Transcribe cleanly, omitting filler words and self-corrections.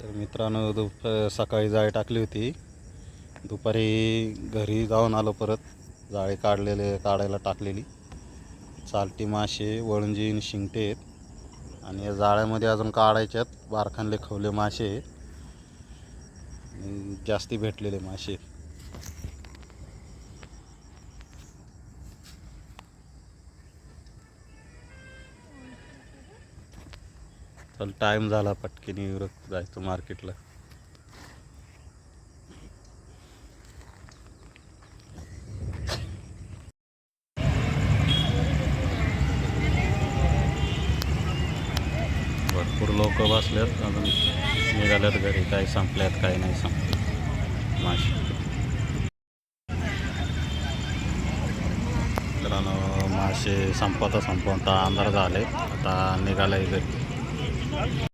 तर मित्रांनो सकाळी जाळी टाकली होती, दुपारी घरी जाऊन आलो, परत जाळी काढायला टाकलेली. चालटी मासे, वळंजीन, शिंगटे आहेत आणि या जाळ्यामध्ये अजून काढायच्यात बारखानले खवले मासे आहेत, जास्ती भेटलेले मासे. चल टाईम झाला, पटकीने जायचं मार्केटला. भरपूर लोक बसल्यात, अजून निघाल्यात घरी. काही संपल्यात, काही नाही संपले मासे. मित्रांनो मासे संपवता अंधार झाले, आता निघालाय घरी.